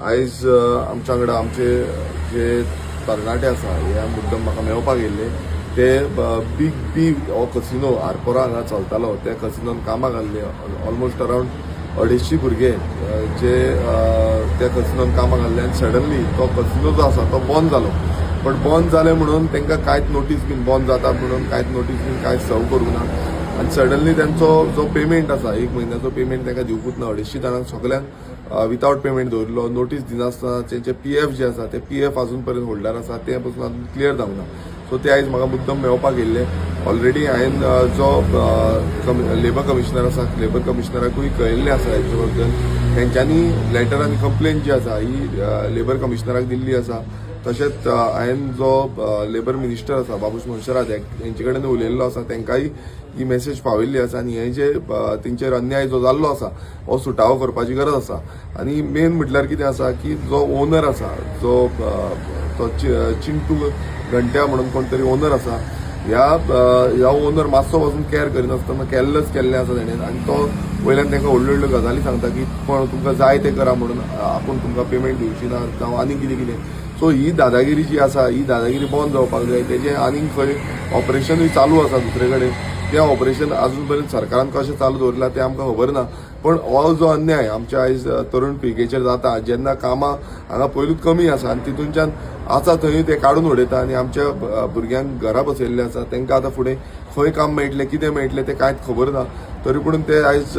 आयज आमच्या वांगडा आमचे जे तरणाटे आसा हे मुद्दम म्हाका मेळपाक येयल्ले ते बीग हो कसिनो आरपोरा हांगा चलतालो त्या कसिनोन कामाक आसले ऑलमोस्ट अरावंड 250 भुरगे जे त्या कसिनोन कामाक आसले आनी सडनली तो कसिनो जो आसा तो बंद जालो पण बंद जालें म्हणून तांकां कांयच नोटीस बीन बंद जाता म्हणून कांयच नोटीस बीन कांयच सर्व करूंक ना आनी सडनली तांचो जो पेमेंट आसा 1 म्हयन्याचो पेमेंट तांकां दिवपूच ना 250 जाणांक सगल्यांक विथआउट पेमेंट दवरलो नोटीस दिनासतना तेंचे PF जे आसा ते PF अजून पर्यंत होल्डर आसा ते पासून अजून क्लियर जावंक ना सो ते आयज म्हाका मुद्दम मेळपाक येयल्ले ऑलरेडी हांवें जो लेबर कमिशनर आसा लेबर कमिशनराकूय कळयल्लें आसा हेचे बद्दल तेंच्यांनी लेटर आनी कंप्लेन जी आसा ही लेबर कमिशनराक दिल्ली आसा तशेंच हांवें जो लेबर मिनिस्टर आसा बाबूश मनशराज हेंचे कडेन उलयल्लो आसा तांकांय ही मेसेज पावयल्ली आसा आनी हे जे तेंचेर अन्याय जो जाल्लो आसा हो सुटावो करपाची गरज आसा आनी मेन म्हटल्यार कितें आसा की जो ओनर आसा जो तो चिंटू घंट्या म्हणून कोण तरी ओनर आसा ह्या ओनर मातसो वचून केअर करिनासतना केल्लें आसा तेणें आनी तो वयल्यान तांकां व्हडल्यो व्हडल्यो गजाली सांगता की पण तुमकां जाय तें करा म्हणून आपूण तुमकां पेमेंट दिवची ना जावं आनी कितें कितें सो ही दादागिरी जी आसा ही दादागिरी बंद जावपाक जाय तेजें आनीक खंय ऑपरेशनूय चालू आसा दुसरे कडेन तें ऑपरेशन अजून पर्यंत सरकारान कशें चालू दवरला तें आमकां खबर ना पण हो जो अन्याय आमच्या आयज तरुण पिळगेचेर जाता जेन्ना कामां हांगा पयलूच कमी आसा आनी तितूनच्यान आसा थंय ते काडून उडयता आनी आमच्या भुरग्यांक घरा बसयल्ले आसा तांकां आतां फुडें खंय काम मेळटलें कितें मेळटलें तें कांयच खबर ना तरी पूण ते आयज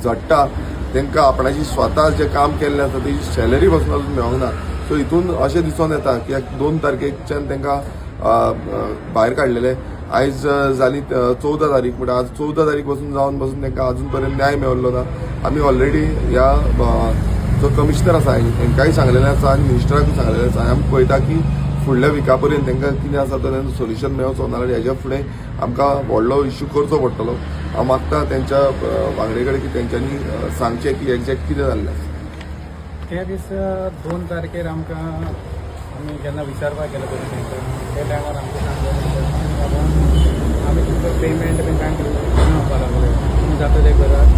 झडटा तांकां आपणाची स्वता जें काम केल्लें आसा तेजी सॅलरी पासून अजून मेळोंक ना सो हितून अशें दिसून येता की 2 तारखेच्यान तांकां भायर काडलेले आयज जाली 14 तारीख म्हणजे आज 14 तारीख पासून जावन पासून तांकां अजून पर्यंत न्याय मेळिल्लो ना आमी ऑलरेडी ह्या जो कमिशनर आसा तांकांय सांगलेलें आसा आनी मिनिस्टराकूय सांगलेलें आसा आमी पळयता की फुडल्या विका पर्यंत तांकां कितें आसा तो तांचो सोल्युशन मेळचो नाजाल्यार हेज्या फुडें आमकां व्हडलो इश्यू करचो पडटलो हांव मागता तेंच्या वांगडे कडेन की तेंच्यांनी सांगचें की एक्झॅक्ट कितें जाल्लें आसा त्या दीस 2 तारखेर आमकां आमी जेन्ना विचारपाक गेलो त्या टायमार आमकां सांगलें आमी तुमकां पेमेंट बीन कांय दिवपाक लागले तुमी जाता तें करात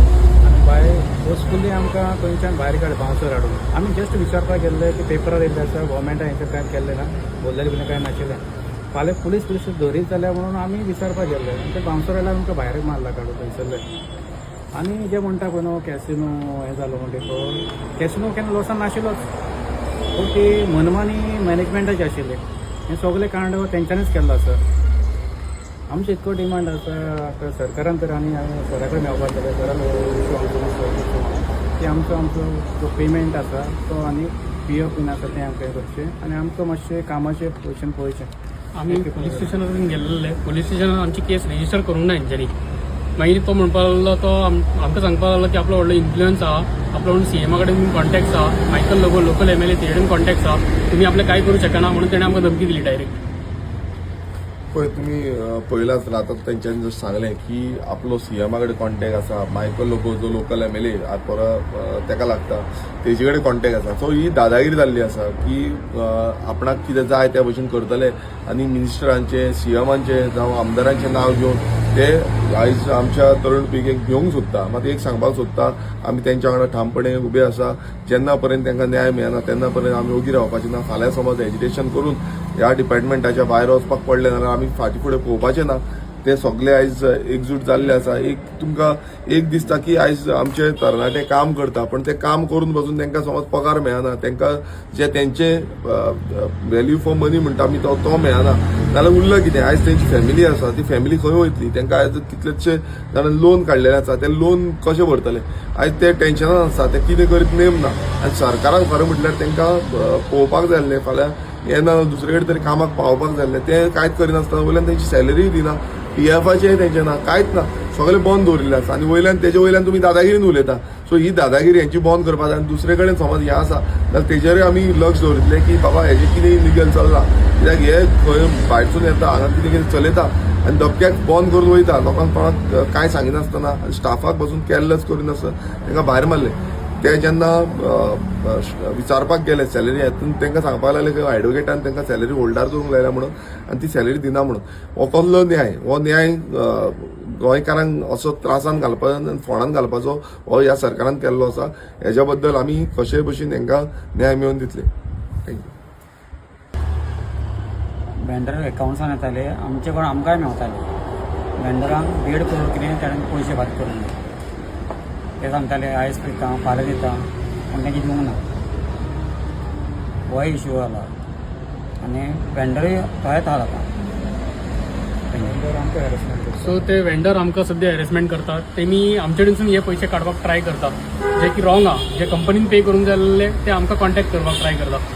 आनी भायर फोर्सफुली आमकां थंयच्यान भायर काड बांसर हाडून आमी जस्ट विचारपाक गेल्ले की पेपरार येयल्ले आसा गोवोरमेंटान हेंचेर कांय केल्लें ना बोल्लेलें बीन कांय नाशिल्लें फाल्यां पुलीस धरीत जाल्या म्हणून आमी विचारपाक गेल्ले आनी ते बांसर आयल्यार आमकां भायर मारला काडून थंयसरले आनी जे म्हणटा पळय न्हू कॅसिनो हें जालो म्हणटा तो कॅसिनो केन्ना लॉसान नाशिल्लोच पूण ती मनमानी मॅनेजमेंटाची आशिल्ली हें सगळें कांड तेंच्यांनीच केल्लो आसा आमचो इतको डिमांड आसा सरकारान तर आनी सरा कडेन मेळपाक गेले सरान की आमचो जो पेमेंट आसा तो आनी PF बीन आसा तें आमकां हें करचें आनी आमकां मातशें कामाचें पोजिशन पळोवचें आमी पुलीस स्टेशनार गेल्ले पुलीस स्टेशनार आमची केस रेजिस्टर करूंक ना हेंच्यांनी मागीर तो म्हणपाक लागलो तो आमकां सांगपाक लागलो की आपलो व्हडलो इन्फ्लुयन्स आहा आपलो म्हणून CM कडेन बीन कॉन्टॅक्ट्स आहा मायकल लोगो लोकल MLA तेजे कडेन कॉन्टॅक्ट्स आहा तुमी आपलें कांय करूं शकना म्हणून तेणें आमकां धमकी दिली डायरेक्ट पळय तुमी पळयलां आसतना आतां तेंच्यांनी जशें सांगलें की आपलो CM कडेन कॉन्टॅक्ट आसा मायकल लोगो जो लोकल MLA आरपोरा तेका लागता तेजे कडेन कॉन्टॅक्ट आसा सो ही दादागिरी जाल्ली आसा की आपणाक कितें जाय त्या भशेन करतले आनी मिनिस्टरांचें CMांचें जावं आमदारांचें नांव घेवन ते आयज आमच्या तरुण पिळगेक घेवंक सोदता मात एक सांगपाक सोदता आमी तेंच्या वांगडा ठामपणे उबे आसा जेन्ना पर्यंत तांकां न्याय मेळना तेन्ना पर्यंत आमी ओगी रावपाचें ना फाल्यां समज एजिटेशन करून ह्या डिपार्टमेंटाच्या भायर वचपाक पडलें जाल्यार आमी फाटीं फुडें पळोवपाचें ना ते सगळे आयज एकजूट जाल्ले आसा एक तुमकां एक दिसता की आयज आमचे तरणाटे काम करता पण ते काम करून पासून तांकां समज पगार मेळना तांकां जे तेंचे वॅल्यू फॉर मनी म्हणटा आमी तो मेळना जाल्यार उरलं कितें आयज तेंची फॅमिली आसा ती फॅमिली खंय वयतली तांकां आयज कितलेशे जाणां लोन काडलेलें आसा ते लोन कशें भरतले आयज ते टेन्शनान आसा ते कितें करीत नेम ना आनी सरकारान खरें म्हटल्यार तांकां पळोवपाक जाय आसलें फाल्यां येना दुसरे कडेन तरी कामाक पावपाक जाय आसलें ते कांयच करिनासतना वयल्यान तेंची सॅलरी दिना PFचें तेंचें ना कांयच ना सगळें बंद दवरिल्लें आसा आनी वयल्यान तेजे वयल्यान तुमी दादागिरीन उलयता सो ही दादागिरी हेंची बंद करपाक जाय आनी दुसरे कडेन समज हें आसा जाल्यार तेजेरूय आमी लक्ष दवरितलें की बाबा हेजें कितें इलिगल चल्लां कित्याक हे खंय भायरसून येता हांगा कितें कितें चलयता आनी धपक्याक बंद करून वयता लोकांक कोणाक कांय सांगिनासतना स्टाफाक पासून केअरलेस करिनासतना तांकां भायर मारले ते जेन्ना विचारपाक गेले सॅलरी हातून तांकां सांगपाक लागले की एडवोकेटान तांकां सॅलरी होल्डार करूंक लायला म्हणून आनी ती सॅलरी दिना म्हणून हो कसलो न्याय हो न्याय गोंयकारांक असो त्रासान घालपाचो फोंडान घालपाचो हो ह्या सरकारान केल्लो आसा. हेज्या बद्दल आमी कशेय भशेन तांकां न्याय मेळोवन दितले. थँक्यू. वेंडर एकाउंट्सान येताले आमचे कोण आमकांय मेवताले. वेंडरांक बीड करून कितें ताणें पयशे फारीक करून ते सांगताले आयज दिता फाल्यां दिता पूण तें कितें दिवंक ना. हो इश्यू जाला आनी वेंडरूय तोच हाल आतां. वेंडर आमकां हॅरेसमेंट करता. सो ते वेंडर आमकां सद्या हॅरेसमेंट करतात. तेमी आमचे कडसून हे पयशे काडपाक ट्राय करतात जे की रॉंग आहा. जे कंपनीन पे करूंक जाय आसले ते आमकां कॉन्टॅक्ट करपाक ट्राय करतात.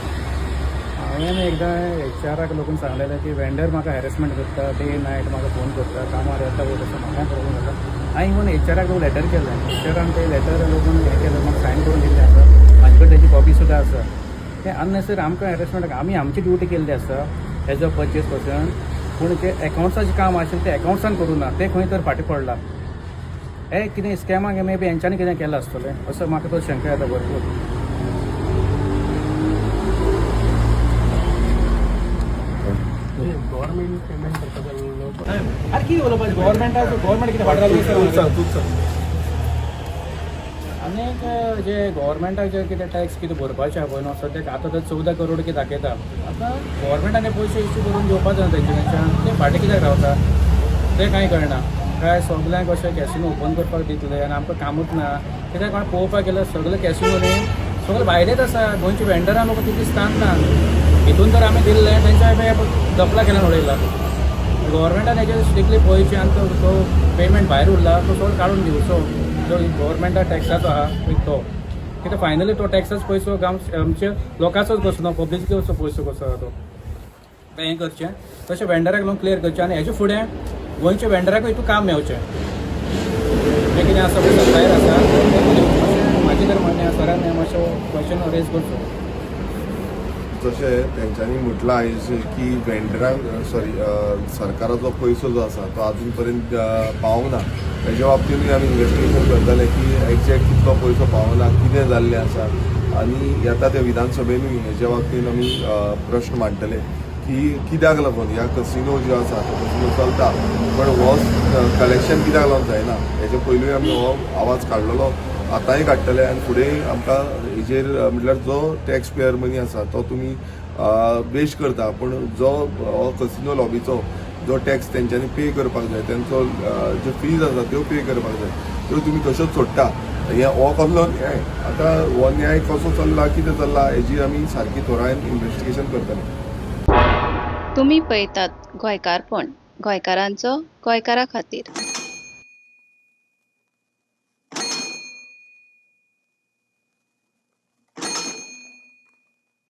हांवें एकदां एचआराक लागून सांगलेलें की वेंडर म्हाका हॅरेसमेंट करता, डे नायट म्हाका फोन करता, कामार येता वयता तसो म्हाका प्रॉब्लम जाता. हांवें इवन एचआराक लागून लेटर केलें. एचआरान ते लेटर लागून हें केलें, म्हाका सायन करून दिल्लें आसा. म्हाजे कडेन तेजी कॉपी सुद्दां आसा. ते अननेसेसरी आमकां हॅरेसमेंट आमी आमची ड्युटी केल्ली आसा एज अ परचेस पर्सन. पूण ते एकाउंट्साचें काम आशिल्लें ते एकाउंट्सान करूं ना. ते खंय तर फाटीं पडला. हे कितें स्कॅमाक मे बी हेंच्यांनी कितें केलें आसतलें असो म्हाका तो शंका येता भरपूर. गव्हर्मेंट पेमेंट करता जाल्यार अरे कितें उलोवपाचें गव्हर्मेंट कितें फाटला. आनीक जे गव्हर्मेंटाक जे कितें टॅक्स कितें भरपाचें आहा पळय न्हू सद्याक आतां तर 14 करोड कितें दाखयता. आतां गव्हर्मेंटाने पयशे इश्यू करून घेवपाक जाय तेंचे कडच्यान. ते फाटीं कित्याक रावता तें कांय कळना. काय सगल्यांक अशें कॅसिनो ओपन करपाक दितले आनी आमकां कामूच ना. कित्याक कोण पळोवपाक गेल्यार सगळे कॅसिनो न्ही सगळे भायलेच आसा. गोंयचे वेंडरां लोक तितली स्थान ना. हितून तर आमी दिल्ले तेंच्या दपला केल्यान उडयला. गव्हर्मेंटान हेजेर स्ट्रिक्टली पळोवचें आनी तो पेमेंट भायर उरला तो सगळो काडून दिवचो. जो गव्हर्मेंटा टॅक्साचो आहा तो कित्याक फायनली तो टॅक्साचो पयसो आमच्या लोकांचोच कसो ना पब्लिकचो पयसो कसो आहा तो. हें करचें तशें वेंडराक लागून क्लियर करचें आनी हेजे फुडें गोंयच्या वेंडराकूय हितून काम मेळचें. हें कितें आसा पळय सप्लायर आसा म्हाजें तर म्हणणें आसा सरान मातसो क्वेश्चन रेज करचो. जशें तेंच्यांनी म्हटलां आयज की वेंडरांक सरकाराचो पयसो जो आसा तो आजून पर्यंत पावूंक ना. हेज्या बाबतींतूय आमी इन्वेस्टिगेशन करतले की एक्झॅक्ट कितलो पयसो पावूंक ना, कितें जाल्लें आसा. आनी येता त्या विधानसभेनूय हेज्या बाबतींत आमी प्रश्न मांडटले की कित्याक लागून ह्या कसिनो जो आसा तो कसिनो चलता पण हो कलेक्शन कित्याक लागून जायना. हेजे पयलूय आमी हो आवाज काडलेलो, आतांय काडटले आनी फुडेंय आमकां हेजेर म्हटल्यार जो टॅक्स पेयर मनी आसा तो तुमी वेस्ट करता पण जो हो कसिनो लॉबीचो जो टॅक्स तेंच्यांनी पे करपाक जाय तेंचो ज्यो फीज आसा त्यो पे करपाक जाय त्यो तुमी तश्योच सोडटा. हो कसलो न्याय. आतां हो न्याय कसो चल्ला कितें चल्ला हेजी आमी सारकी थोरायन इन्वेस्टिगेशन करतले. तुम्ही पळयतात गोंयकारपण, गोंयकारांचो गोंयकारा खातीर.